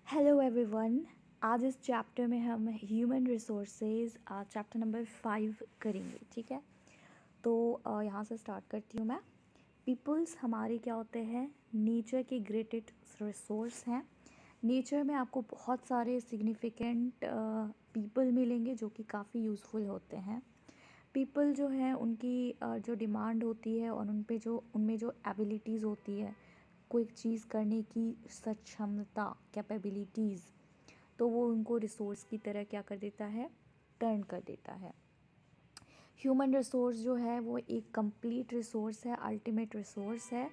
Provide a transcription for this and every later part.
Hello everyone. आज इस chapter में हम ह्यूमन रिसोर्सेज चैप्टर नंबर 5 करेंगे। ठीक है, तो यहाँ से स्टार्ट करती हूँ मैं। पीपल्स हमारे क्या होते हैं? नेचर के ग्रेटेस्ट रिसोर्स हैं। नेचर में आपको बहुत सारे सिग्निफिकेंट पीपल मिलेंगे जो कि काफ़ी यूज़फुल होते हैं। पीपल जो हैं उनकी जो डिमांड होती है और उनमें जो एबिलिटीज़ होती है, कोई चीज़ करने की सक्षमता, कैपेबिलिटीज़, तो वो उनको रिसोर्स की तरह क्या कर देता है? टर्न कर देता है। ह्यूमन रिसोर्स जो है वो एक कंप्लीट रिसोर्स है, अल्टीमेट रिसोर्स है।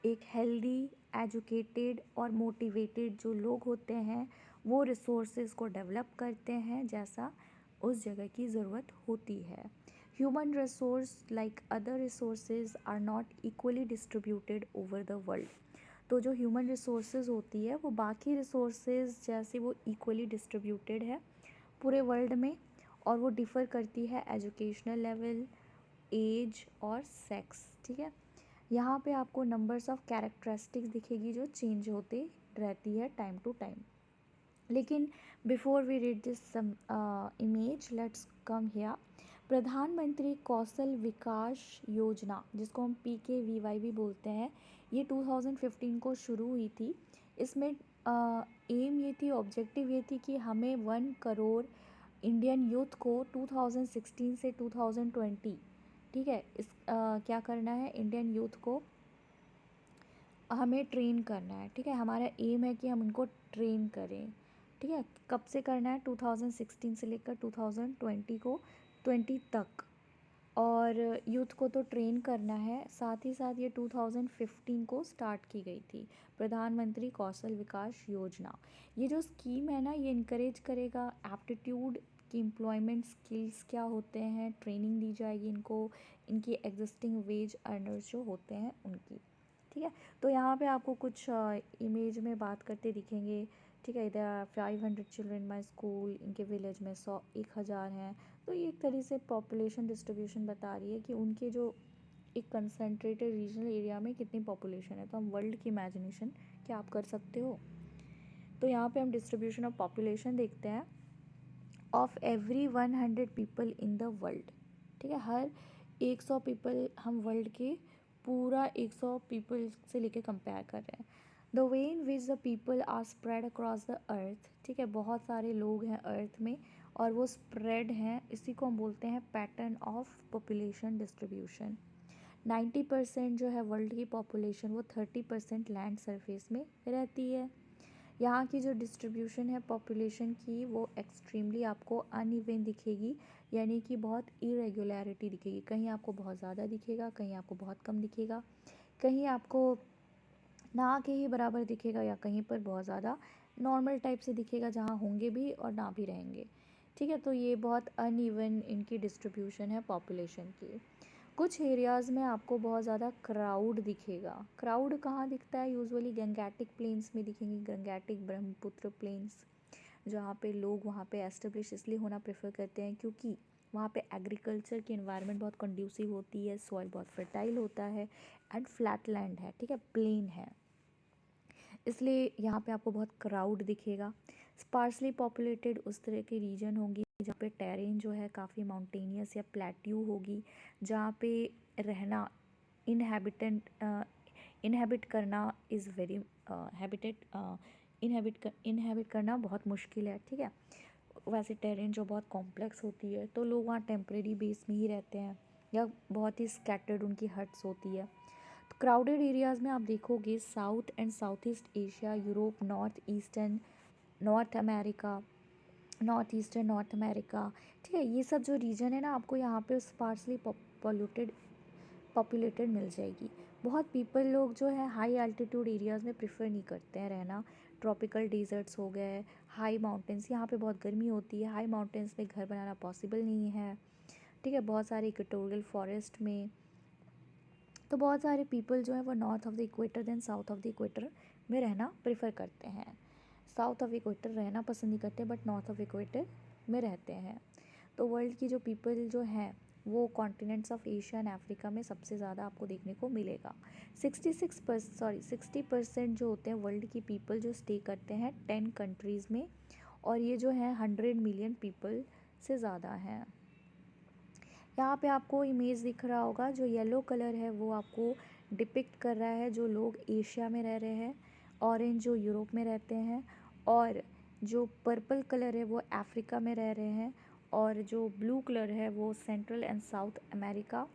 एक हेल्दी, एजुकेटेड और मोटिवेटेड जो लोग होते हैं वो रिसोर्सेज को डेवलप करते हैं जैसा उस जगह की ज़रूरत होती है। Human resource like other resources are not equally distributed over the world. तो जो ह्यूमन रिसोर्सेज होती है वो बाकी रिसोर्सेज जैसे वो इक्वली डिस्ट्रीब्यूटेड है पूरे वर्ल्ड में, और वो डिफ़र करती है एजुकेशनल लेवल, एज और सेक्स। ठीक है, यहाँ पे आपको नंबर्स ऑफ कैरेक्टरिस्टिक्स दिखेगी जो चेंज होते रहती है टाइम टू टाइम। लेकिन before we read this image, let's come here. Pradhan Mantri Kaushal विकास योजना, जिसको हम PKVY भी बोलते हैं, ये 2015 को शुरू हुई थी। इसमें एम ये थी, ऑब्जेक्टिव ये थी कि हमें 1 करोड़ इंडियन यूथ को 2016 से 2020, ठीक है, क्या करना है? इंडियन यूथ को हमें ट्रेन करना है। ठीक है, हमारा एम है कि हम उनको ट्रेन करें। ठीक है, कब से करना है? 2016 से लेकर 2020 तक। और यूथ को तो ट्रेन करना है, साथ ही साथ ये 2015 को स्टार्ट की गई थी, प्रधानमंत्री कौशल विकास योजना। ये जो स्कीम है ना, ये इनकरेज करेगा एप्टीट्यूड की, एम्प्लॉयमेंट स्किल्स क्या होते हैं, ट्रेनिंग दी जाएगी इनको, इनकी एग्जिस्टिंग वेज अर्नर्स जो होते हैं उनकी। ठीक है, तो यहाँ पे आपको कुछ इमेज में बात करते दिखेंगे। ठीक है, इधर 500 चिल्ड्रन माई स्कूल, इनके विलेज में 100-1000 हैं। तो ये एक तरह से पॉपुलेशन डिस्ट्रीब्यूशन बता रही है कि उनके जो एक कंसनट्रेटेड रीजनल एरिया में कितनी पॉपुलेशन है। तो हम वर्ल्ड की इमेजिनेशन क्या आप कर सकते हो? तो यहाँ पे हम डिस्ट्रीब्यूशन ऑफ पॉपुलेशन देखते हैं। Of every 100 people in the world, ठीक है, हर 100 पीपल, हम वर्ल्ड के पूरा 100 पीपल से लेके कंपेयर कर रहे हैं। The way in which the people are spread across the earth, ठीक है, बहुत सारे लोग हैं अर्थ में और वो स्प्रेड हैं, इसी को हम बोलते हैं पैटर्न ऑफ पॉपुलेशन डिस्ट्रीब्यूशन। 90% जो है वर्ल्ड की पॉपुलेशन, वो 30% लैंड सरफेस में रहती है। यहाँ की जो डिस्ट्रीब्यूशन है पॉपुलेशन की, वो एक्सट्रीमली आपको अनइवन दिखेगी, यानी कि बहुत इरेगुलरिटी दिखेगी। कहीं आपको बहुत ज़्यादा दिखेगा, कहीं आपको बहुत कम दिखेगा, कहीं आपको ना के ही बराबर दिखेगा, या कहीं पर बहुत ज़्यादा नॉर्मल टाइप से दिखेगा जहाँ होंगे भी और ना भी रहेंगे। ठीक है, तो ये बहुत अनइवन इनकी डिस्ट्रीब्यूशन है पॉपुलेशन की। कुछ एरियाज़ में आपको बहुत ज़्यादा क्राउड दिखेगा। क्राउड कहाँ दिखता है? यूजुअली गंगेटिक प्लेन्स में दिखेंगे, गंगेटिक ब्रह्मपुत्र प्लेन्स, जहाँ पे लोग वहाँ पे एस्टेब्लिश इसलिए होना प्रेफर करते हैं क्योंकि वहाँ पे एग्रीकल्चर की एनवायरनमेंट बहुत कंड्यूसिव होती है, सॉइल बहुत फर्टाइल होता है एंड फ्लैट लैंड है, ठीक है, प्लेन है, इसलिए यहाँ पे आपको बहुत क्राउड दिखेगा। स्पार्सली पॉपुलेटेड उस तरह की रीजन होंगी जहाँ पे टेरेन जो है काफ़ी माउंटेनियस या प्लेट्यू होगी, जहाँ पे रहना, इनहेबिट करना इज़ वेरी इनहेबिट करना बहुत मुश्किल है। ठीक है, वैसे टेरेन जो बहुत कॉम्प्लेक्स होती है तो लोग वहाँ टेम्परेरी बेस में ही रहते हैं या बहुत ही स्कैटर्ड उनकी हट्स होती है। तो क्राउडेड एरियाज़ में आप देखोगे south and south east Asia, Europe, north eastern north America, ठीक है, ये सब जो रीजन है ना, आपको यहाँ पे स्पार्सली पॉपुलेटेड मिल जाएगी। बहुत पीपल लोग जो है हाई एल्टीट्यूड एरियाज़ में प्रेफर नहीं करते हैं रहना। ट्रॉपिकल डिज़र्ट्स हो गए, हाई माउंटेंस, यहाँ पे बहुत गर्मी होती है, हाई माउंटेंस में घर बनाना पॉसिबल नहीं है। ठीक है, बहुत सारे इक्वेटोरियल फॉरेस्ट में, तो बहुत सारे पीपल जो है वो north of the equator than south of the equator में रहना प्रेफर करते हैं। साउथ ऑफ इक्वेटर रहना पसंद नहीं करते बट नॉर्थ ऑफ इक्वेटर में रहते हैं। तो वर्ल्ड की जो पीपल जो हैं वो continents of Asia and Africa में सबसे ज़्यादा आपको देखने को मिलेगा। 60% जो होते हैं वर्ल्ड की पीपल जो स्टे करते हैं 10 कंट्रीज़ में, और ये जो है 100 मिलियन पीपल से ज़्यादा हैं। यहाँ पे आपको इमेज दिख रहा होगा, जो येलो कलर है वो आपको डिपिक्ट कर रहा है जो लोग एशिया में रह रहे हैं, ऑरेंज जो यूरोप में रहते हैं, और जो पर्पल कलर है वो अफ्रीका में रह रहे हैं, और जो ब्लू कलर है वो central and south America,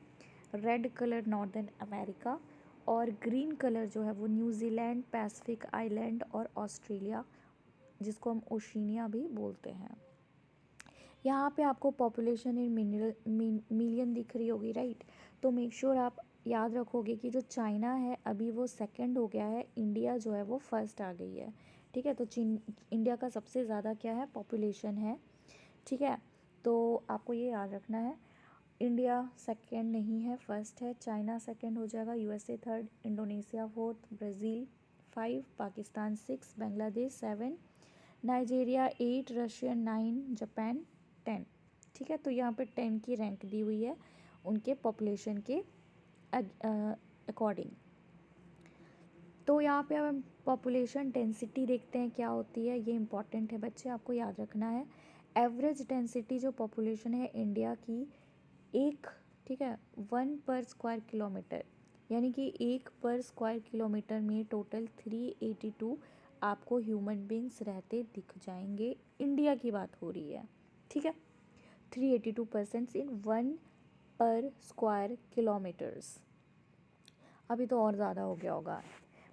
red colour northern America, और ग्रीन कलर जो है वो न्यूजीलैंड, पैसिफिक आइलैंड और ऑस्ट्रेलिया, जिसको हम ओशिनिया भी बोलते हैं। यहाँ पे आपको पॉपुलेशन इन मिलियन दिख रही होगी, राइट। तो मेक श्योर आप याद रखोगे कि जो चाइना है अभी वो सेकंड हो गया है, इंडिया जो है वो फर्स्ट आ गई है, ठीक है। तो इंडिया का सबसे ज़्यादा क्या है, पॉपुलेशन है, ठीक है। तो आपको ये याद रखना है, इंडिया सेकंड नहीं है, फर्स्ट है। चाइना सेकंड हो जाएगा, USA third, Indonesia fourth, Brazil 5, Pakistan 6, Bangladesh 7, Nigeria 8, Russia 9, Japan 10, ठीक है। तो यहाँ पे 10 की रैंक दी हुई है उनके पॉपुलेशन के अकॉर्डिंग। तो यहाँ पे हम पॉपुलेशन डेंसिटी देखते हैं क्या होती है, ये इम्पॉर्टेंट है बच्चे, आपको याद रखना है। एवरेज डेंसिटी जो पॉपुलेशन है इंडिया की, एक, ठीक है, 1 पर स्क्वायर किलोमीटर, यानी कि 1 पर स्क्वायर किलोमीटर में टोटल 382 आपको ह्यूमन बींग्स रहते दिख जाएंगे। इंडिया की बात हो रही है, ठीक है। 382 पर्सन्स इन 1 पर स्क्वायर किलोमीटर्स। अभी तो और ज़्यादा हो गया होगा।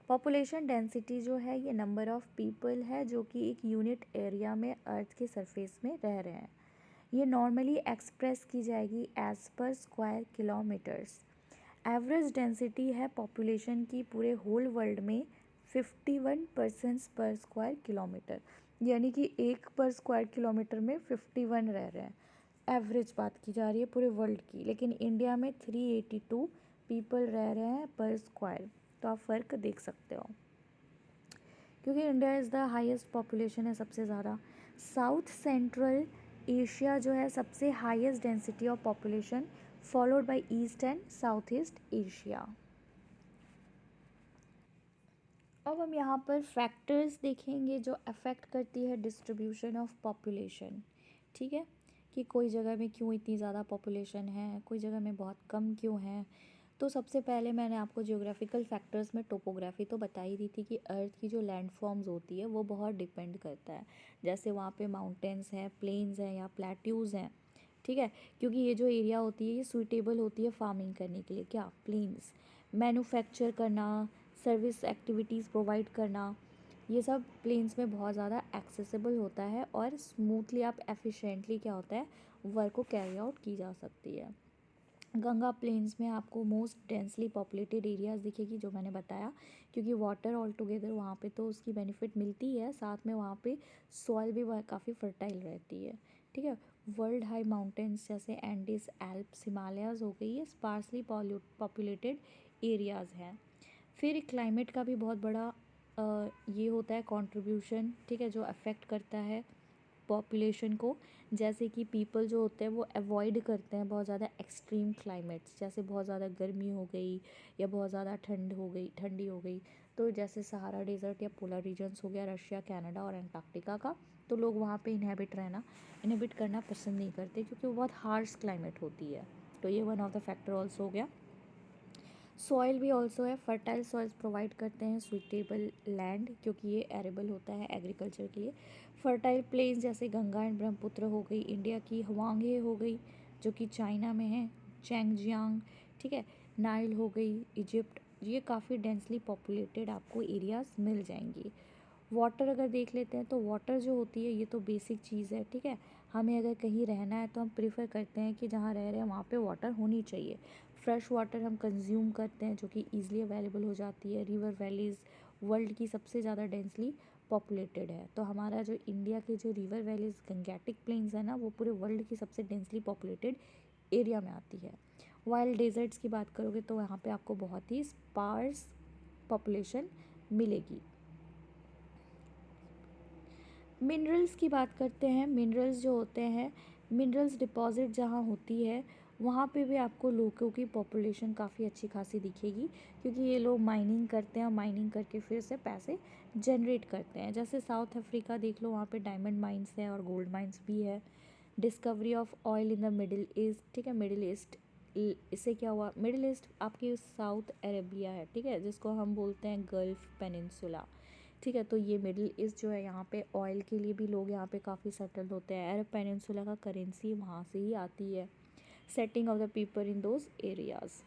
पॉपुलेशन डेंसिटी जो है ये नंबर ऑफ़ पीपल है जो कि एक यूनिट एरिया में अर्थ के सरफेस में रह रहे हैं। ये नॉर्मली एक्सप्रेस की जाएगी as per square kilometres. Average density है पॉपुलेशन की पूरे होल वर्ल्ड में 51 पर्सन्स पर स्क्वायर किलोमीटर, यानी कि 1 पर स्क्वायर किलोमीटर में 51 रह रहे हैं। एवरेज बात की जा रही है पूरे वर्ल्ड की, लेकिन इंडिया में 382 पीपल रह रहे हैं पर स्क्वायर। तो आप फ़र्क देख सकते हो, क्योंकि India is the highest population है सबसे ज़्यादा। साउथ सेंट्रल एशिया जो है सबसे highest density of population, followed by east and south east Asia. अब हम यहाँ पर फैक्टर्स देखेंगे जो अफेक्ट करती है डिस्ट्रीब्यूशन ऑफ पॉपुलेशन, ठीक है, कि कोई जगह में क्यों इतनी ज़्यादा पॉपुलेशन है, कोई जगह में बहुत कम क्यों है। तो सबसे पहले मैंने आपको जियोग्राफिकल फैक्टर्स में टोपोग्राफी तो बता ही दी थी कि अर्थ की जो लैंड फॉर्म्स होती है वो बहुत डिपेंड करता है। जैसे वहाँ पे माउंटेन्स हैं, प्लेन्स हैं या प्लेट्यूज़ हैं, ठीक है, क्योंकि ये जो एरिया होती है ये सूटेबल होती है फार्मिंग करने के लिए। क्या, प्लेन्स, मैन्युफैक्चर करना, सर्विस एक्टिविटीज़ प्रोवाइड करना, ये सब प्लेन्स में बहुत ज़्यादा एक्सेसिबल होता है और स्मूथली आप एफिशिएंटली क्या होता है वर्क को कैरी आउट की जा सकती है। गंगा प्लेन्स में आपको मोस्ट डेंसली पॉपुलेटेड एरियाज़ दिखेगी जो मैंने बताया, क्योंकि वाटर ऑल टुगेदर वहाँ पे तो उसकी बेनिफिट मिलती है, साथ में वहाँ पे सॉइल भी काफ़ी फर्टाइल रहती है, ठीक है। वर्ल्ड हाई माउंटेन्स जैसे एंडीज, एल्प्स, हिमालयाज़ हो गई, ये स्पार्सली पॉपुलेटेड एरियाज़ हैं। फिर क्लाइमेट का भी बहुत बड़ा ये होता है कंट्रीब्यूशन, ठीक है, जो अफेक्ट करता है पॉपुलेशन को। जैसे कि पीपल जो होते हैं वो अवॉइड करते हैं बहुत ज़्यादा एक्सट्रीम क्लाइमेट्स, जैसे बहुत ज़्यादा गर्मी हो गई या बहुत ज़्यादा ठंडी हो गई। तो जैसे सहारा डेजर्ट या पोलर रीजन्स हो गया रशिया, कनाडा और अंटार्कटिका का, तो लोग वहाँ पे इनहेबिट करना पसंद नहीं करते क्योंकि वो बहुत हार्श क्लाइमेट होती है। तो ये one of the factor also हो गया। सॉइल भी ऑल्सो है, फर्टाइल सॉइल्स प्रोवाइड करते हैं सुइटेबल लैंड, क्योंकि ये एरेबल होता है एग्रीकल्चर के लिए। फर्टाइल प्लेन्स जैसे गंगा एंड ब्रह्मपुत्र हो गई, इंडिया की हवांगे हो गई जो कि चाइना में है, चैंगजियांग, ठीक है, नाइल हो गई इजिप्ट, ये काफ़ी डेंसली पॉपुलेटेड आपको एरियाज़ मिल जाएंगी। वाटर अगर देख लेते हैं तो वाटर जो होती है ये तो बेसिक चीज़ है, ठीक है। हमें अगर कहीं रहना है तो हम प्रेफर करते हैं कि जहाँ रह रहे हैं वहाँ पे वाटर होनी चाहिए। फ्रेश वाटर हम कंज्यूम करते हैं जो कि ईज़िली अवेलेबल हो जाती है। रिवर वैलीज़ वर्ल्ड की सबसे ज़्यादा डेंसली पॉपुलेटेड है, तो हमारा जो इंडिया के जो रिवर वैलीज़ गंगैटिक प्लेन्स है ना, वो पूरे वर्ल्ड की सबसे डेंसली पॉपुलेटेड एरिया में आती है। वाइल्ड डेजर्ट्स की बात करोगे तो यहाँ पे आपको बहुत ही स्पार्स पॉपुलेशन मिलेगी। मिनरल्स की बात करते हैं। मिनरल्स जो होते हैं, मिनरल्स डिपॉजिट जहाँ होती है वहाँ पे भी आपको लोगों की पॉपुलेशन काफ़ी अच्छी खासी दिखेगी, क्योंकि ये लोग माइनिंग करते हैं और माइनिंग करके फिर से पैसे जनरेट करते हैं। जैसे साउथ अफ्रीका देख लो, वहाँ पे डायमंड माइंस है और गोल्ड माइंस भी है। Discovery of oil in the middle east, ठीक है, मिडिल ईस्ट, इससे क्या हुआ, मिडिल ईस्ट आपकी साउथ अरेबिया है, ठीक है, जिसको हम बोलते हैं गल्फ पेनिनसुला, ठीक है। तो ये मिडिल ईस्ट जो है, यहाँ पे ऑयल के लिए भी लोग यहाँ पे काफ़ी सेटल होते हैं। अरब पेनिनसुला का करेंसी वहाँ से ही आती है। Setting of the people in those areas.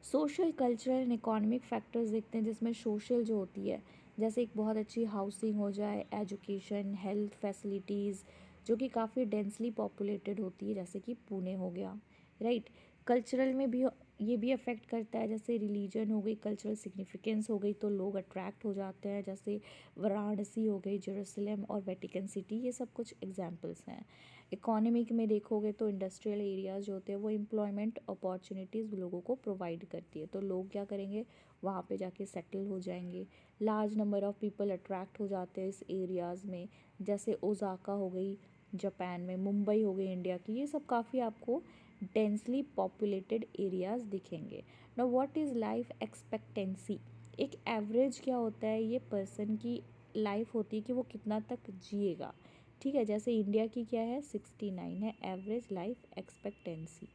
Social, cultural and economic factors देखते हैं, जिसमें सोशल जो होती है, जैसे एक बहुत अच्छी हाउसिंग हो जाए, एजुकेशन, हेल्थ फैसिलिटीज़, जो कि काफ़ी डेंसली पॉपुलेटेड होती है, जैसे कि पुणे हो गया, राइट। कल्चरल में भी ये भी अफेक्ट करता है, जैसे रिलीजन हो गई, कल्चरल सिग्निफिकेंस हो गई, तो लोग अट्रैक्ट हो जाते हैं, जैसे वाराणसी हो गई, जेरूसलम और वेटिकन सिटी, ये सब कुछ एग्जांपल्स हैं। इकोनॉमिक में देखोगे तो इंडस्ट्रियल एरियाज जो होते हैं वो एम्प्लॉयमेंट अपॉर्चुनिटीज़ लोगों को प्रोवाइड करती है, तो लोग क्या करेंगे, वहाँ पे जाके सेटल हो जाएंगे। Large number of people attract हो जाते हैं इस एरियाज़ में, जैसे ओसाका हो गई जापान में, मुंबई हो गई इंडिया की, ये सब काफ़ी आपको डेंसली पॉपुलेटेड एरियाज़ दिखेंगे। Now what is life expectancy, एक एवरेज क्या होता है, ये पर्सन की लाइफ होती है कि वो कितना तक जिएगा, ठीक है। जैसे इंडिया की क्या है, 69 है एवरेज लाइफ एक्सपेक्टेंसी।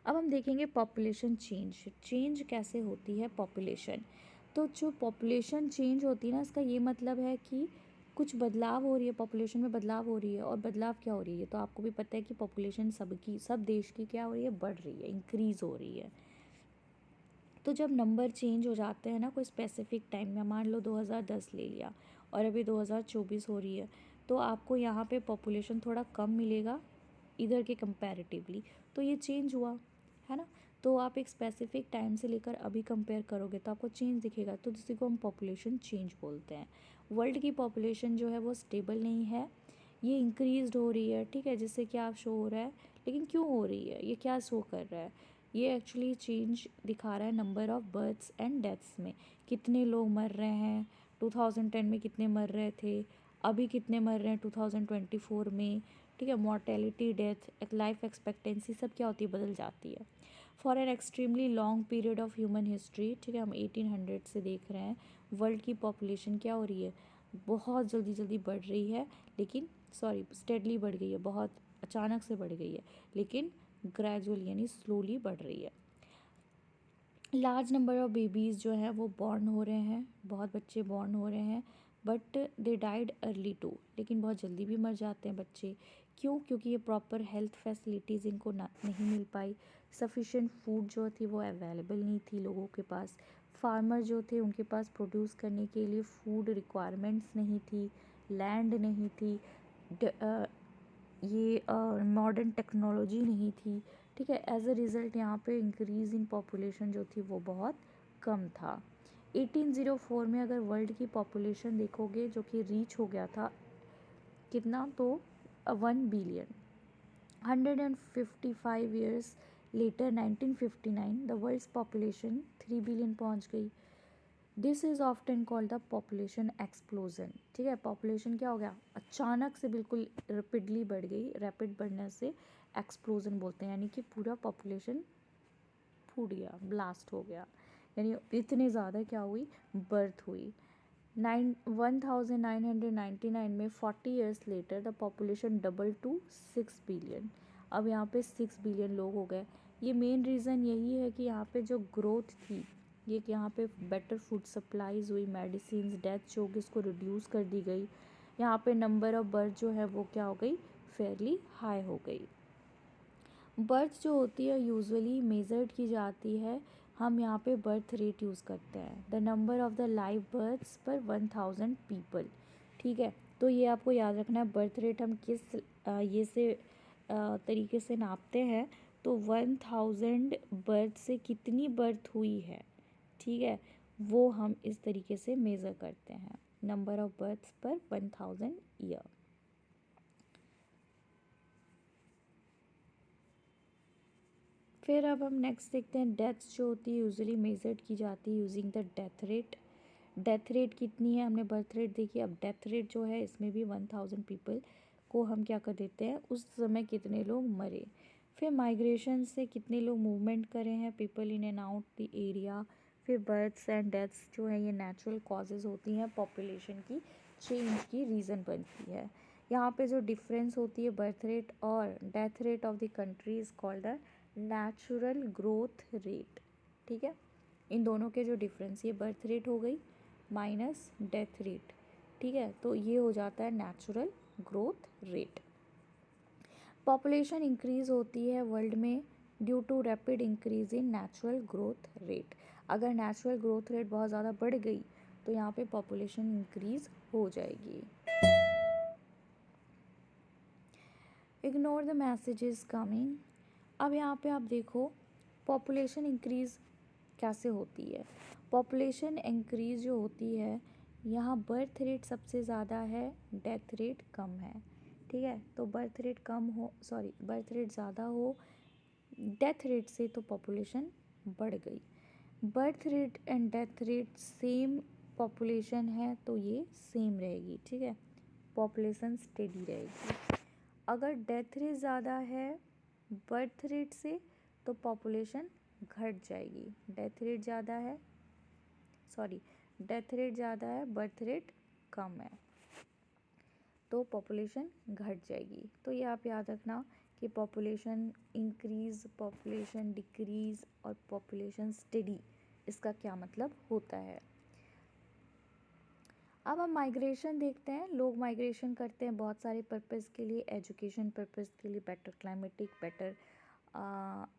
अब हम देखेंगे पॉपुलेशन चेंज, चेंज कैसे होती है पॉपुलेशन। तो जो पॉपुलेशन चेंज होती है ना, इसका ये मतलब है कि कुछ बदलाव हो रही है, पॉपुलेशन में बदलाव हो रही है। और बदलाव क्या हो रही है, तो आपको भी पता है कि पॉपुलेशन सबकी, सब देश की क्या हो रही है, बढ़ रही है, इंक्रीज़ हो रही है। तो जब नंबर चेंज हो जाते हैं ना कोई स्पेसिफिक टाइम में, मान लो 2010 ले लिया और अभी 2024 हो रही है, तो आपको यहाँ पे पॉपुलेशन थोड़ा कम मिलेगा इधर के कंपैरेटिवली, तो ये चेंज हुआ है ना। तो आप एक स्पेसिफिक टाइम से लेकर अभी कंपेयर करोगे तो आपको चेंज दिखेगा, तो जिसी को हम पॉपुलेशन चेंज बोलते हैं। वर्ल्ड की पॉपुलेशन जो है वो स्टेबल नहीं है, ये इंक्रीज़ हो रही है, ठीक है, जिससे क्या शो हो रहा है, लेकिन क्यों हो रही है, ये क्या शो कर रहा है, ये एक्चुअली चेंज दिखा रहा है number of births and deaths में, कितने लोग मर रहे हैं, 2010 में कितने मर रहे थे, अभी कितने मर रहे हैं 2024 में, ठीक है। मॉर्टेलिटी, डेथ, एक लाइफ एक्सपेक्टेंसी सब क्या होती है, बदल जाती है। For an extremely long period of human history, ठीक है, हम 1800 से देख रहे हैं, वर्ल्ड की पॉपुलेशन क्या हो रही है, बहुत जल्दी जल्दी बढ़ रही है, लेकिन सॉरी स्टेडली बढ़ गई है, बहुत अचानक से बढ़ गई है, लेकिन ग्रेजुअली यानी स्लोली बढ़ रही है। लार्ज नंबर ऑफ़ बेबीज़ जो है वो बॉर्न हो रहे हैं, बहुत बच्चे बॉर्न हो रहे हैं, but they died early too, लेकिन बहुत जल्दी भी मर जाते हैं बच्चे। क्यों, क्योंकि ये प्रॉपर हेल्थ फैसिलिटीज़ इनको ना नहीं मिल पाई, सफिशेंट फूड जो थी वो अवेलेबल नहीं थी लोगों के पास, फार्मर जो थे उनके पास प्रोड्यूस करने के लिए फूड रिक्वायरमेंट्स नहीं थी, लैंड नहीं थी, ये मॉडर्न टेक्नोलॉजी नहीं थी, ठीक है। एज अ रिज़ल्ट यहाँ पे इंक्रीज़ इन पॉपुलेशन जो थी वो बहुत कम था। 1804 में अगर वर्ल्ड की पॉपुलेशन देखोगे जो कि रीच हो गया था कितना, तो 1 billion. 155 years later 1959 the world's population 3 billion पहुँच गई। This is often called the population explosion, ठीक है। पॉपुलेशन क्या हो गया, अचानक से बिल्कुल रैपिडली बढ़ गई, रैपिड बढ़ने से एक्सप्लोजन बोलते हैं, यानी कि पूरा पॉपुलेशन फूट गया, ब्लास्ट हो गया, यानी इतने ज़्यादा क्या हुई, बर्थ हुई। 1999 में 40 years later the population double two 6 billion. अब यहाँ पे 6 बिलियन लोग हो गए। ये मेन रीज़न यही है कि यहाँ पे जो ग्रोथ थी, ये कि यहाँ पे बेटर फूड सप्लाईज हुई, मेडिसिन, डेथ जो होगी इसको रिड्यूस कर दी गई, यहाँ पे नंबर ऑफ़ बर्थ जो है वो क्या हो गई, फेयरली हाई हो गई। बर्थ जो होती है यूजुअली मेज़र्ड की जाती है, हम यहाँ पे बर्थ रेट यूज़ करते हैं, the number of the live births per 1000 people, ठीक है। तो ये आपको याद रखना है, बर्थ रेट हम किस ये से तरीके से नापते हैं, तो 1000 बर्थ से कितनी बर्थ हुई है, ठीक है, वो हम इस तरीके से मेज़र करते हैं, number of births per 1000 year. फिर अब हम नेक्स्ट देखते हैं, डेथ्स जो होती है यूजुअली मेजर्ड की जाती है using the death rate. Death rate कितनी है, हमने बर्थ रेट देखी, अब डेथ रेट जो है इसमें भी 1000 पीपल को हम क्या कर देते हैं, उस समय कितने लोग मरे, फिर माइग्रेशन से कितने लोग मूवमेंट करे हैं, people in and out the area. फिर बर्थ्स एंड डेथ्स जो है ये नेचुरल कॉजेज़ होती हैं, पॉपुलेशन की चेंज की रीज़न बनती है। यहाँ पे जो डिफरेंस होती है बर्थ रेट और death rate of the country is called a natural growth rate. ठीक है, इन दोनों के जो डिफरेंस, ये बर्थ रेट हो गई माइनस डेथ रेट, ठीक है, तो ये हो जाता है natural growth rate. Population increase होती है वर्ल्ड में due to rapid increase in natural growth rate. अगर नेचुरल ग्रोथ रेट बहुत ज़्यादा बढ़ गई तो यहाँ पे पॉपुलेशन इंक्रीज़ हो जाएगी। Ignore the messages coming. अब यहाँ पे आप देखो पॉपुलेशन इंक्रीज़ कैसे होती है। पॉपुलेशन इंक्रीज़ जो होती है, यहाँ बर्थ रेट सबसे ज़्यादा है, डेथ रेट कम है। ठीक है, तो बर्थ रेट बर्थ रेट ज़्यादा हो डेथ रेट से तो पॉपुलेशन बढ़ गई। Birth rate and death rate same population है तो ये सेम रहेगी। ठीक है, पॉपुलेशन स्टेडी रहेगी। अगर डेथ रेट ज़्यादा है बर्थ रेट से तो पॉपुलेशन घट जाएगी। डेथ रेट ज़्यादा है बर्थ रेट कम है तो पॉपुलेशन घट जाएगी। तो ये आप याद रखना कि पॉपुलेशन इंक्रीज़, पॉपुलेशन डिक्रीज़ और पॉपुलेशन स्टेडी, इसका क्या मतलब होता है। अब हम माइग्रेशन देखते हैं। लोग माइग्रेशन करते हैं बहुत सारे पर्पज़ के लिए, एजुकेशन पर्पज़ के लिए, better climatic, better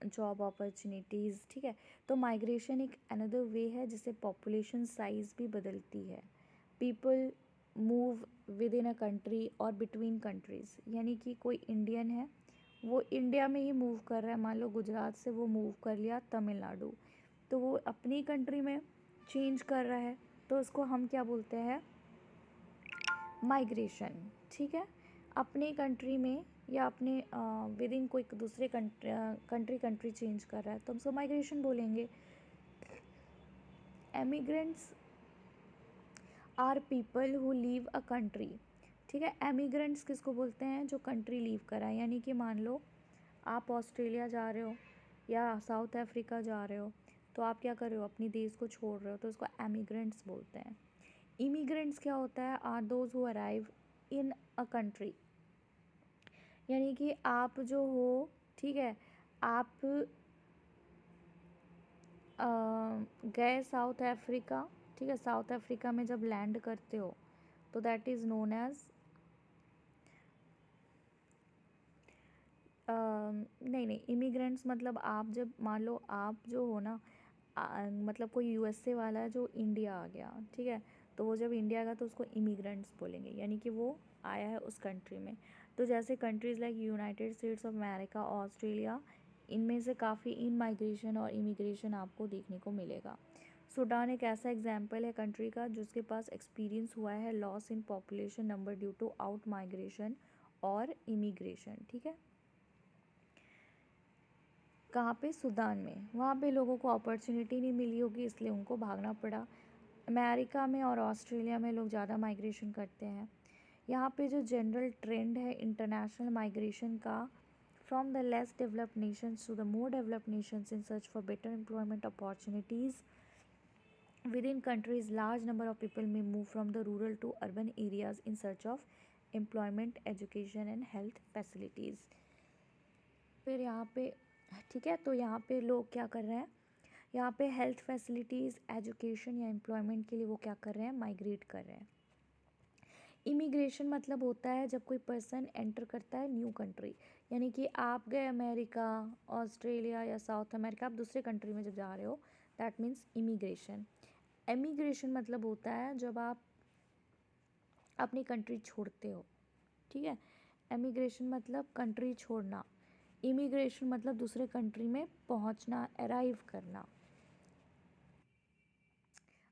job opportunities. ठीक है, तो माइग्रेशन एक अनदर वे है जिससे पॉपुलेशन साइज़ भी बदलती है। People move with in a country और बिटवीन कंट्रीज़, यानी कि कोई इंडियन है वो इंडिया में ही मूव कर रहा है, मान लो गुजरात से वो मूव कर लिया तमिलनाडु, तो वो अपनी कंट्री में चेंज कर रहा है, तो उसको हम क्या बोलते हैं, माइग्रेशन। ठीक है, अपने कंट्री में या अपने विद इन कोई दूसरे कंट्री चेंज कर रहा है तो हम उसको माइग्रेशन बोलेंगे। Emigrants are people who leave a country. ठीक है, एमिग्रेंट्स किसको बोलते हैं, जो कंट्री लीव करा है, यानी कि मान लो आप ऑस्ट्रेलिया जा रहे हो या साउथ अफ्रीका जा रहे हो, तो आप क्या कर रहे हो, अपनी देश को छोड़ रहे हो, तो उसको एमिग्रेंट्स बोलते हैं। इमिग्रेंट्स क्या होता है, are those who arrive in a country, यानी कि आप जो हो, ठीक है, आप गए साउथ अफ्रीका, ठीक है, साउथ अफ्रीका में जब लैंड करते हो तो दैट इज़ नोन एज नहीं इमिग्रेंट्स मतलब आप जब मान लो आप जो हो ना, मतलब कोई यूएसए वाला जो इंडिया आ गया, ठीक है, तो वो जब इंडिया गया तो उसको इमिग्रेंट्स बोलेंगे, यानी कि वो आया है उस कंट्री में। तो जैसे countries like United states of America, Australia, इनमें से काफ़ी इन माइग्रेशन और इमिग्रेशन आपको देखने को मिलेगा। सूडान एक ऐसा एग्जाम्पल है कंट्री का जिसके पास एक्सपीरियंस हुआ है loss in population number due to out migration और इमिग्रेशन। ठीक है, कहाँ पे, सूडान में, वहाँ पे लोगों को अपॉर्चुनिटी नहीं मिली होगी इसलिए उनको भागना पड़ा। अमेरिका में और ऑस्ट्रेलिया में लोग ज़्यादा माइग्रेशन करते हैं। यहाँ पे जो जनरल ट्रेंड है इंटरनेशनल माइग्रेशन का, from the less developed nations to the more developed nations in search for better employment opportunities within countries large number of people may move from the rural to urban areas in search of employment, education and health facilities। फिर यहाँ पे, ठीक है, तो यहाँ पे लोग क्या कर रहे हैं, यहाँ पे हेल्थ फैसिलिटीज़, एजुकेशन या एम्प्लॉयमेंट के लिए वो क्या कर रहे हैं, माइग्रेट कर रहे हैं। इमिग्रेशन मतलब होता है जब कोई पर्सन एंटर करता है न्यू कंट्री, यानी कि आप गए अमेरिका, ऑस्ट्रेलिया या साउथ अमेरिका, आप दूसरे कंट्री में जब जा रहे हो, दैट मीन्स इमिग्रेशन। एमिग्रेशन मतलब होता है जब आप अपनी कंट्री छोड़ते हो। ठीक है, एमिग्रेशन मतलब कंट्री छोड़ना, इमिग्रेशन मतलब दूसरे कंट्री में पहुंचना, अराइव करना।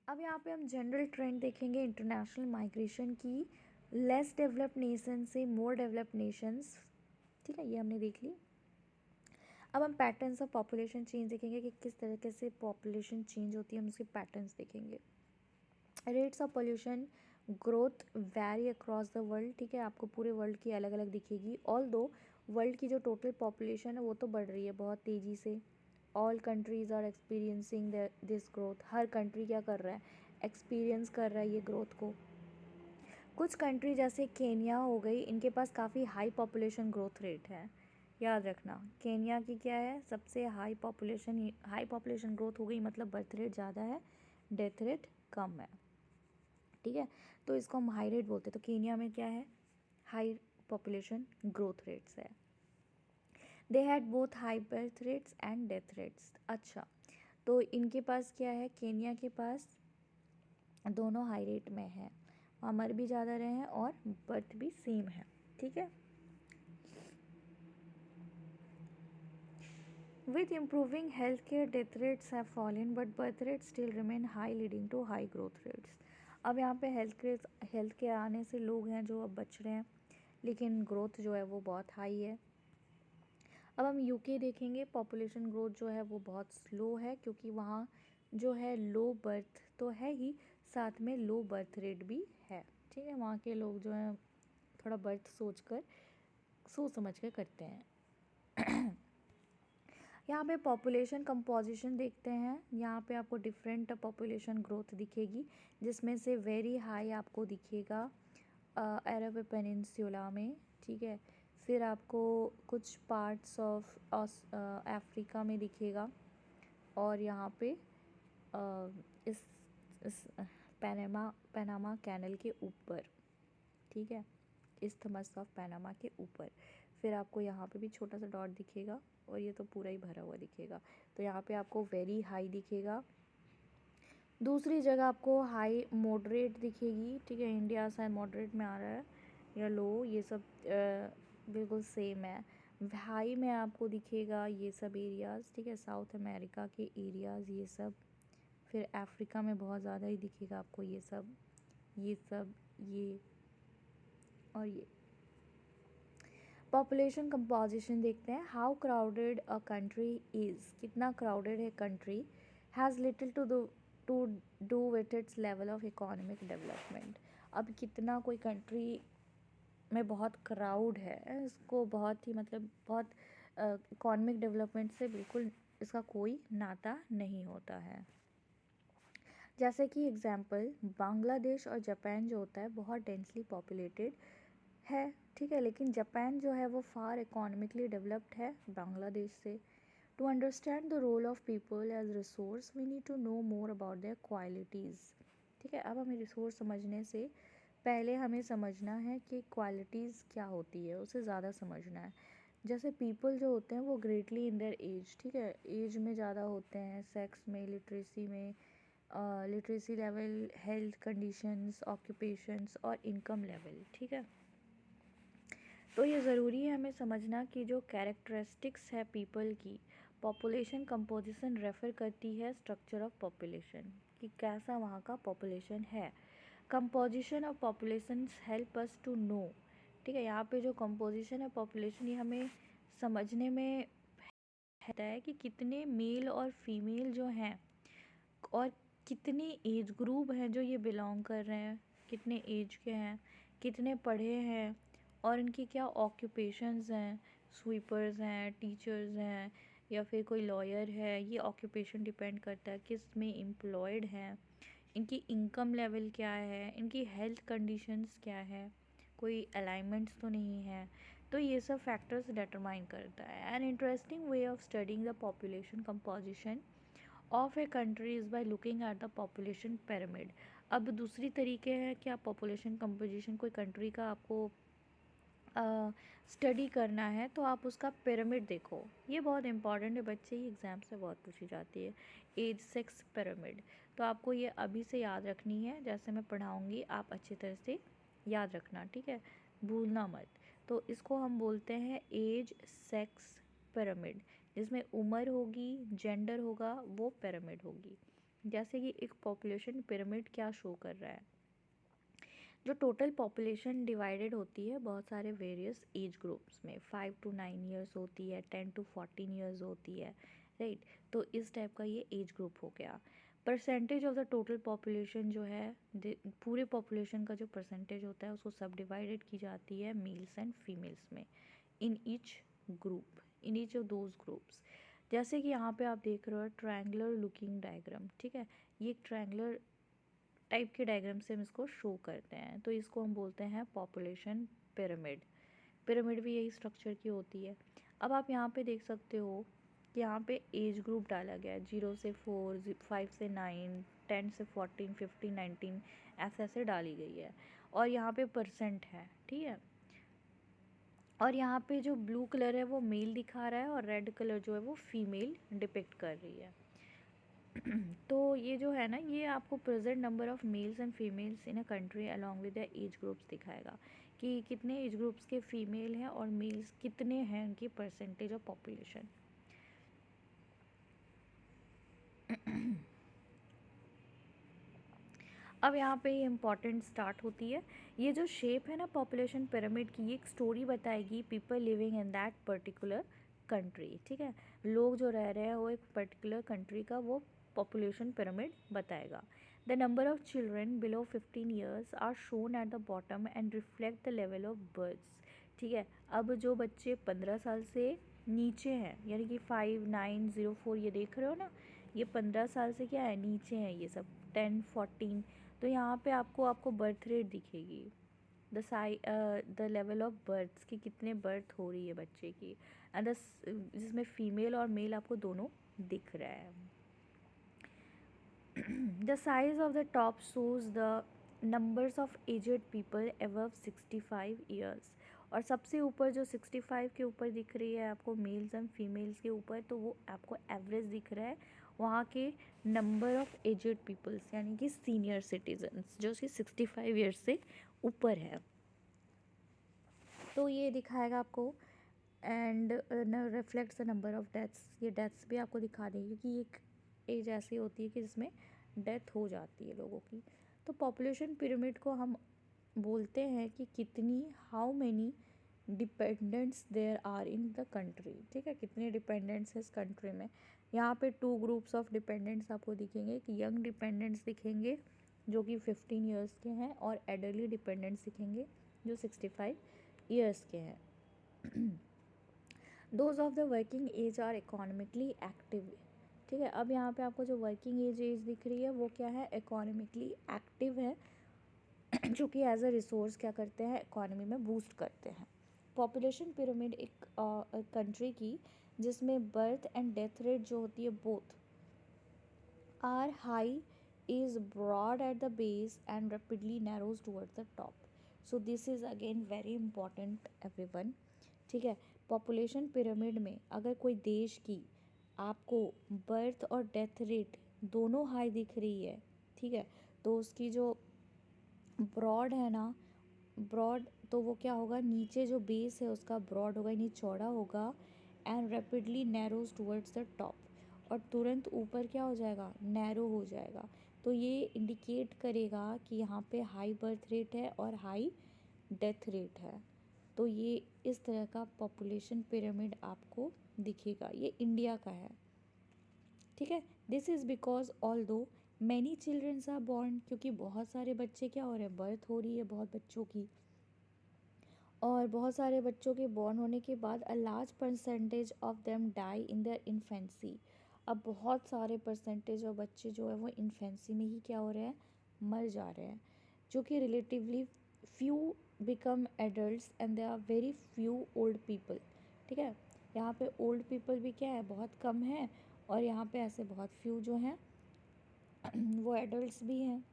अब यहाँ पे हम जनरल ट्रेंड देखेंगे इंटरनेशनल माइग्रेशन की, लेस डेवलप्ड नेशन से मोर डेवलप्ड नेशंस। ठीक है, ये हमने देख ली। अब हम पैटर्न्स ऑफ पॉपुलेशन चेंज देखेंगे कि किस तरीके से पॉपुलेशन चेंज होती है, हम उसके पैटर्न्स देखेंगे। Rates of pollution growth vary across the world. ठीक है, आपको पूरे वर्ल्ड की अलग अलग दिखेगी, ऑल्दो वर्ल्ड की जो टोटल पॉपुलेशन है वो तो बढ़ रही है बहुत तेज़ी से। All countries are experiencing this growth. हर कंट्री क्या कर रहा है, एक्सपीरियंस कर रहा है ये ग्रोथ को। कुछ कंट्री जैसे केन्या हो गई, इनके पास काफ़ी हाई पॉपुलेशन ग्रोथ रेट है। याद रखना, केन्या की क्या है, सबसे हाई पॉपुलेशन ग्रोथ हो गई, मतलब बर्थ रेट ज़्यादा है, डेथ रेट कम है। ठीक है, तो इसको हम हाई रेट बोलते हैं। तो केन्या में क्या है, हाई पॉपुलेशन ग्रोथ रेट्स है। They had both high birth rates and death rates. अच्छा, तो इनके पास क्या है, केन्या के पास दोनों हाई रेट में है, वहाँ मर भी ज़्यादा रहे हैं और बर्थ भी सेम है। ठीक है, with improving healthcare, death rates have fallen, but birth rates still remain high, leading to high growth rates. अब यहाँ पे हेल्थ के आने से लोग हैं जो अब बच रहे हैं, लेकिन ग्रोथ जो है वो बहुत हाई है। अब हम यूके देखेंगे, पॉपुलेशन ग्रोथ जो है वो बहुत स्लो है, क्योंकि वहाँ जो है लो बर्थ तो है ही, साथ में लो बर्थ रेट भी है। ठीक है, वहाँ के लोग जो हैं थोड़ा बर्थ सोच समझ कर करते हैं। यहाँ पे पॉपुलेशन कंपोजिशन देखते हैं, यहाँ पे आपको डिफरेंट पॉपुलेशन ग्रोथ दिखेगी, जिसमें से वेरी हाई आपको दिखेगा अरब पेनिनसुला में। ठीक है, फिर आपको कुछ पार्ट्स ऑफ अफ्रीका में दिखेगा, और यहाँ पे इस पनामा कैनल के ऊपर, ठीक है, इस्थमस ऑफ पनामा के ऊपर। फिर आपको यहाँ पे भी छोटा सा डॉट दिखेगा, और ये तो पूरा ही भरा हुआ दिखेगा। तो यहाँ पे आपको वेरी हाई दिखेगा। दूसरी जगह आपको हाई मॉडरेट दिखेगी। ठीक है, इंडिया शायद मॉडरेट में आ रहा है या लो, ये सब बिल्कुल सेम है। हाई में आपको दिखेगा ये सब एरियाज़, ठीक है, साउथ अमेरिका के एरियाज़ ये सब। फिर अफ्रीका में बहुत ज़्यादा ही दिखेगा आपको ये सब, ये और ये। पॉपुलेशन कंपोजिशन देखते हैं, how crowded a country is, कितना क्राउडेड है country, has little to do with its level of economic development. अब कितना कोई कंट्री में बहुत क्राउड है, इसको बहुत ही मतलब बहुत इकोनॉमिक डेवलपमेंट से बिल्कुल इसका कोई नाता नहीं होता है। जैसे कि एग्जांपल, बांग्लादेश और जापान जो होता है बहुत डेंसली पॉपुलेटेड है। ठीक है, लेकिन जापान जो है वो फार इकोनॉमिकली डेवलप्ड है बांग्लादेश से। To understand the role of people as resource we need to know more about their qualities. ठीक है, अब हमें रिसोर्स समझने से पहले हमें समझना है कि क्वालिटीज़ क्या होती है, उसे ज़्यादा समझना है। जैसे पीपल जो होते हैं वो ग्रेटली इन देयर एज, ठीक है, एज में ज़्यादा होते हैं, सेक्स में, लिटरेसी में, literacy level, health conditions, occupations और इनकम लेवल। ठीक है, तो ये ज़रूरी है हमें समझना कि जो कैरेक्टरिस्टिक्स है पीपल की, पॉपुलेशन कंपोजिशन रेफ़र करती है स्ट्रक्चर ऑफ पॉपुलेशन, कि कैसा वहाँ का पॉपुलेशन है। Composition of population help us to know. ठीक है, यहाँ पे जो कंपोजिशन है पॉपुलेशन, ये हमें समझने में रहता है कि कितने मेल और फीमेल जो हैं, और कितने एज ग्रुप हैं जो ये बिलोंग कर रहे हैं, कितने एज के हैं, कितने पढ़े हैं, और इनकी क्या ऑक्यूपेशंस हैं, स्वीपर्स हैं, टीचर्स हैं, या फिर कोई लॉयर है। ये ऑक्यूपेशन डिपेंड करता है किस में एम्प्लॉयड हैं, इनकी इनकम लेवल क्या है, इनकी हेल्थ कंडीशंस क्या है, कोई अलाइनमेंट्स तो नहीं है। तो ये सब फैक्टर्स डिटरमाइन करता है। An interesting way of studying the population composition of a country is by looking at the population pyramid. अब दूसरी तरीके हैं कि आप पॉपुलेशन कंपोजिशन कोई कंट्री का आपको स्टडी करना है, तो आप उसका पिरामिड देखो। ये बहुत इंपॉर्टेंट है, बच्चे ही एग्ज़ाम से बहुत पूछी जाती है, एज सेक्स पिरामिड। तो आपको ये अभी से याद रखनी है, जैसे मैं पढ़ाऊँगी आप अच्छी तरह से याद रखना, ठीक है, भूलना मत। तो इसको हम बोलते हैं एज सेक्स पिरामिड, जिसमें उम्र होगी, जेंडर होगा, वो पिरामिड होगी। जैसे कि एक पॉपुलेशन पिरामिड क्या शो कर रहा है, जो टोटल पॉपुलेशन डिवाइडेड होती है बहुत सारे वेरियस एज ग्रुप्स में, 5 to 9 ईयर्स होती है, 10 to 14 ईयर्स होती है, राइट। तो इस टाइप का ये एज ग्रुप हो गया। Percentage of the total population जो है, पूरे पॉपुलेशन का जो परसेंटेज होता है उसको सब डिवाइडेड की जाती है मेल्स एंड फीमेल्स में। In each of those groups. जैसे कि यहाँ पे आप देख रहे हो ट्रायंगुलर लुकिंग डायग्राम, ठीक है, ये एक ट्रायंगुलर टाइप के डायग्राम से हम इसको शो करते हैं, तो इसको हम बोलते हैं पॉपुलेशन पिरामिड। पिरामिड भी यही स्ट्रक्चर की होती है। अब आप यहाँ पे देख सकते हो कि यहाँ पे एज ग्रुप डाला गया है 0 से 4, 5 से 9, 10 से 14, 15, 19, ऐसे ऐसे डाली गई है। और यहाँ पे परसेंट है, ठीक है। और यहाँ पे जो ब्लू कलर है वो मेल दिखा रहा है और रेड कलर जो है वो फीमेल डिपिक्ट कर रही है। तो ये जो है ना, ये आपको present number of males and females in a country along with the age groups दिखाएगा कि कितने एज ग्रुप्स के फीमेल हैं और मेल्स कितने हैं, उनकी परसेंटेज ऑफ पॉपुलेशन। अब यहाँ पे ये इम्पॉर्टेंट स्टार्ट होती है। ये जो शेप है ना पॉपुलेशन पिरामिड की, ये एक स्टोरी बताएगी people living in that particular country, ठीक है। लोग जो रह रहे हैं वो एक पर्टिकुलर कंट्री का वो पॉपुलेशन पिरामिड बताएगा। The number of children below 15 years are shown at the bottom and reflect the level of births, ठीक है। अब जो बच्चे 15 साल से नीचे हैं, यानी कि 5, 9, 0, 4, ये देख रहे हो ना, ये 15 साल से क्या है, नीचे हैं ये सब, 10, 14। तो यहाँ पे आपको बर्थ रेट दिखेगी, द लेवल ऑफ बर्थ्स की कितने बर्थ हो रही है बच्चे की, एंड जिसमें फीमेल और मेल आपको दोनों दिख रहा है। The size of the top shows the numbers of aged people above 65 years. और सबसे ऊपर जो 65 के ऊपर दिख रही है आपको मेल्स एंड फीमेल्स के ऊपर, तो वो आपको एवरेज दिख रहा है वहाँ के नंबर ऑफ एजेड पीपल्स, यानी कि सीनियर सिटीजन्स जो कि 65 ईयर्स से ऊपर है। तो ये दिखाएगा आपको and reflects the number of deaths. ये डेथ्स भी आपको दिखा देगी क्योंकि एक एज ऐसी होती है कि जिसमें डेथ हो जाती है लोगों की। तो पॉपुलेशन पिरामिड को हम बोलते हैं कि कितनी, how many dependents there are in the country, ठीक है, कितने डिपेंडेंट्स हैं इस कंट्री में। यहाँ पे 2 ग्रुप्स ऑफ डिपेंडेंट्स आपको दिखेंगे कि यंग डिपेंडेंट्स दिखेंगे जो कि 15 ईयर्स के हैं, और एडल्टली डिपेंडेंट्स दिखेंगे जो 65 ईयर्स के हैं। Those of the working age are economically active, ठीक है। अब यहाँ पे आपको जो वर्किंग एज दिख रही है वो क्या है, इकोनॉमिकली एक्टिव है, जो कि एज अ रिसोर्स क्या करते हैं, इकोनॉमी में बूस्ट करते हैं। पॉपुलेशन पिरामिड एक कंट्री की जिसमें बर्थ एंड डेथ रेट जो होती है both are high is broad at the base and rapidly narrows towards the top. So this is again very important everyone, ठीक है। पॉपुलेशन पिरामिड में अगर कोई देश की आपको बर्थ और डेथ रेट दोनों हाई दिख रही है, ठीक है, तो उसकी जो ब्रॉड है ना, ब्रॉड, तो वो क्या होगा, नीचे जो बेस है उसका ब्रॉड होगा यानी चौड़ा होगा, and rapidly narrows towards the top, और तुरंत ऊपर क्या हो जाएगा, नैरो हो जाएगा। तो ये इंडिकेट करेगा कि यहाँ पे हाई बर्थ रेट है और हाई डेथ रेट है। तो ये इस तरह का पॉपुलेशन पिरामिड आपको दिखेगा, ये इंडिया का है, ठीक है। दिस इज़ बिकॉज ऑल दो मैनी चिल्ड्रंस आर बॉर्न, क्योंकि बहुत सारे बच्चे क्या हो रहे हैं, बर्थ हो रही है बहुत बच्चों की, और बहुत सारे बच्चों के बॉर्न होने के बाद a large percentage of them die in their infancy. अब बहुत सारे परसेंटेज ऑफ बच्चे जो है वो इन्फेंसी में ही क्या हो रहे हैं, मर जा रहे हैं, जो कि relatively few become adults and there are very few old people, ठीक है। यहाँ पे ओल्ड पीपल भी क्या है, बहुत कम है, और यहाँ पे ऐसे बहुत फ्यू जो हैं वो एडल्ट्स भी हैं।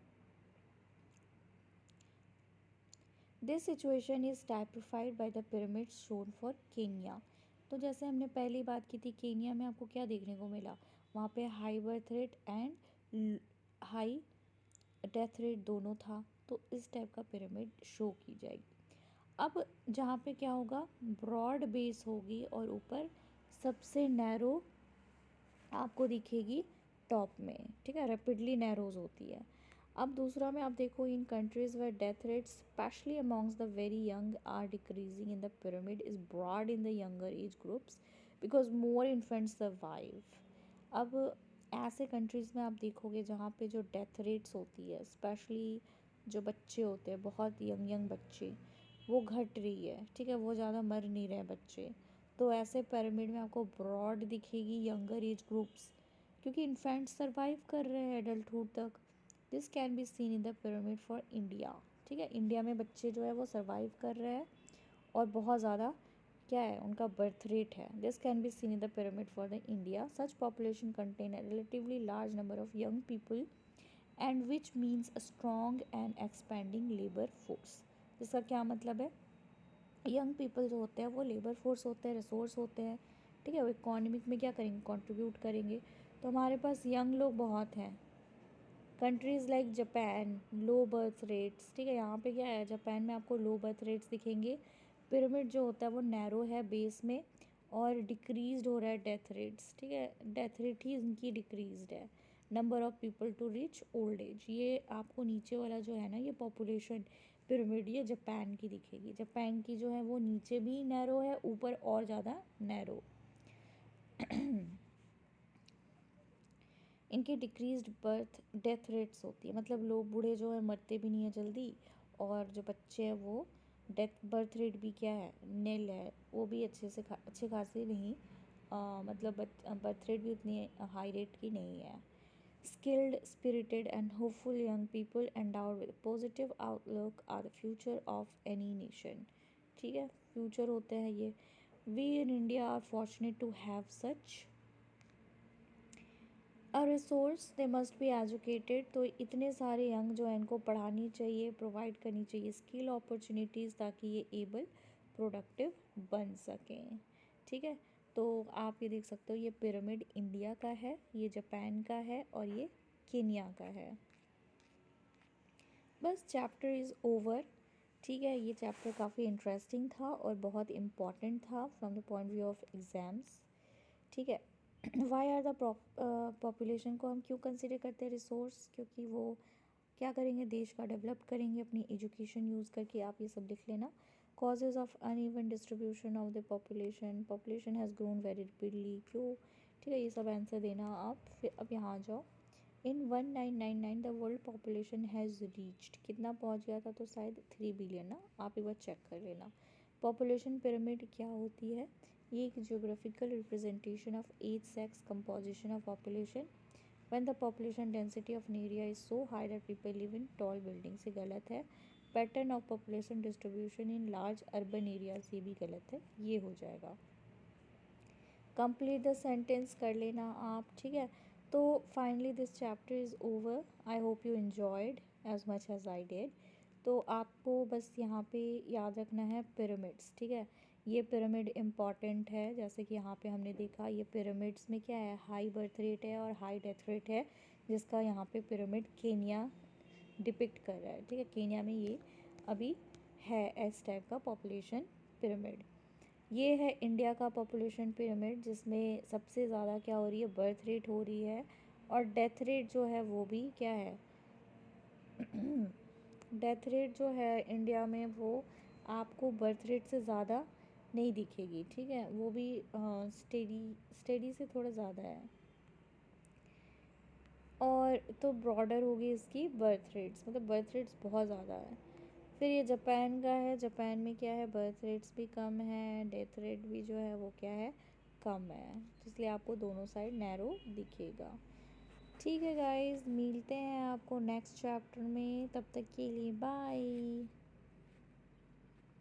This situation is typified by the pyramid shown for Kenya. तो जैसे हमने पहली बात की थी, केन्या में आपको क्या देखने को मिला, वहाँ पे high birth rate and high death rate दोनों था, तो इस टाइप का पिरामिड शो की जाएगी। अब जहाँ पे क्या होगा, ब्रॉड बेस होगी और ऊपर सबसे नैरो आपको दिखेगी टॉप में, ठीक है, रैपिडली नैरोज होती है। अब दूसरा में आप देखो, in countries where death rate specially amongst the very young are decreasing in the pyramid is broad in the younger age groups because more infants survive. अब ऐसे कंट्रीज़ में आप देखोगे जहाँ पे जो डेथ रेट्स होती है, स्पेशली जो बच्चे होते हैं बहुत यंग यंग बच्चे, वो घट रही है, ठीक है, वो ज़्यादा मर नहीं रहे बच्चे। तो ऐसे पिरामिड में आपको ब्रॉड दिखेगी यंगर एज ग्रुप्स, क्योंकि इन्फेंट्स सर्वाइव कर रहे हैं एडल्टहुड तक। This can be seen in the pyramid for India, ठीक है, इंडिया में बच्चे जो है वो सर्वाइव कर रहे हैं और बहुत ज़्यादा क्या है उनका बर्थ रेट है। This can be seen in the pyramid for the India. Such population contain a relatively large number of young people and which means a strong and expanding labour force. जिसका क्या मतलब है, young people जो होते हैं वो labour force होते हैं, रिसोर्स होते हैं, ठीक है, वो इकोनॉमिक में क्या करेंगे, कंट्रीब्यूट करेंगे। तो हमारे पास यंग लोग बहुत हैं। Countries like Japan, low birth rates, ठीक है, यहाँ पे क्या है, जापान में आपको लो बर्थ रेट्स दिखेंगे। पिरामिड जो होता है वो नैरो है बेस में और डिक्रीज़ हो रहा है डेथ रेट्स, ठीक है, डेथ रेट ही इनकी डिक्रीज़ड है। Number of people to reach old age, ये आपको नीचे वाला जो है ना ये पॉपुलेशन पिरामिड ये जापान की दिखेगी। जापान की जो है वो नीचे भी नैरो है, ऊपर और ज़्यादा नैरो। इनकी डिक्रीज्ड बर्थ डेथ रेट्स होती है, मतलब लोग बूढ़े जो है मरते भी नहीं है जल्दी, और जो बच्चे हैं वो डेथ बर्थ रेट भी क्या है, नील है, वो भी अच्छे खासे नहीं, मतलब बर्थ रेट भी उतनी हाई रेट की नहीं है। Skilled spirited and hopeful young people endowed with positive outlook are the future of any nation, ठीक है, फ्यूचर होते हैं ये। We in India are fortunate to have such a resource, they must be educated. तो इतने सारे young जो है इनको पढ़ानी चाहिए, प्रोवाइड करनी चाहिए स्किल अपॉर्चुनिटीज़, ताकि ये एबल प्रोडक्टिव बन सकें, ठीक है। तो आप ये देख सकते हो ये पिरामिड इंडिया का है, ये जापान का है और ये केन्या का है। बस चैप्टर इज़ ओवर, ठीक है। ये चैप्टर काफ़ी इंटरेस्टिंग था और बहुत इम्पॉर्टेंट था from the point view of exams, ठीक है। वाई आर द पॉपुलेशन को हम क्यों कंसिडर करते हैं रिसोर्स, क्योंकि वो क्या करेंगे, देश का डेवलप करेंगे अपनी एजुकेशन यूज़ करके। आप ये सब लिख लेना। Causes of uneven distribution of the population, population has grown very rapidly, क्यों, ठीक है, ये सब आंसर देना आप। फिर अब यहाँ आ जाओ। इन 1999 the world population has reached, कितना पहुँच गया था, तो शायद 3 बिलियन ना, आप एक बार चेक कर लेना। पॉपुलेशन पिरामिड क्या होती है, ये एक geographical representation of age sex composition of population when the population density of an area is so high that people live in tall building, से गलत है। Pattern of population distribution in large urban areas, ये भी गलत है, ये हो जाएगा। कंप्लीट द सेंटेंस कर लेना आप, ठीक है। तो finally this chapter is over. I hope you enjoyed as much as I did. तो आपको बस यहाँ पे याद रखना है पिरामिड्स, ठीक है। ये पिरामिड इम्पॉर्टेंट है, जैसे कि यहाँ पे हमने देखा ये पिरामिड्स में क्या है, हाई बर्थ रेट है और हाई डेथ रेट है, जिसका यहाँ पे पिरामिड केन्या डिपिक्ट कर रहा है, ठीक है। केन्या में ये अभी है इस टाइप का पॉपुलेशन पिरामिड। ये है इंडिया का पॉपुलेशन पिरामिड, जिसमें सबसे ज़्यादा क्या हो रही है, बर्थ रेट हो रही है, और डेथ रेट जो है वो भी क्या है, डेथ रेट जो है इंडिया में वो आपको बर्थ रेट से ज़्यादा नहीं दिखेगी, ठीक है, वो भी स्टेडी से थोड़ा ज़्यादा है। और तो ब्रॉडर होगी इसकी बर्थ रेट्स, मतलब बर्थ रेट्स बहुत ज़्यादा है। फिर ये जापान का है, जापान में क्या है, बर्थ रेट्स भी कम है, डेथ रेट भी जो है वो क्या है, कम है, तो इसलिए आपको दोनों साइड नैरो दिखेगा। ठीक है गाइस, मिलते हैं आपको नेक्स्ट चैप्टर में, तब तक के लिए बाय।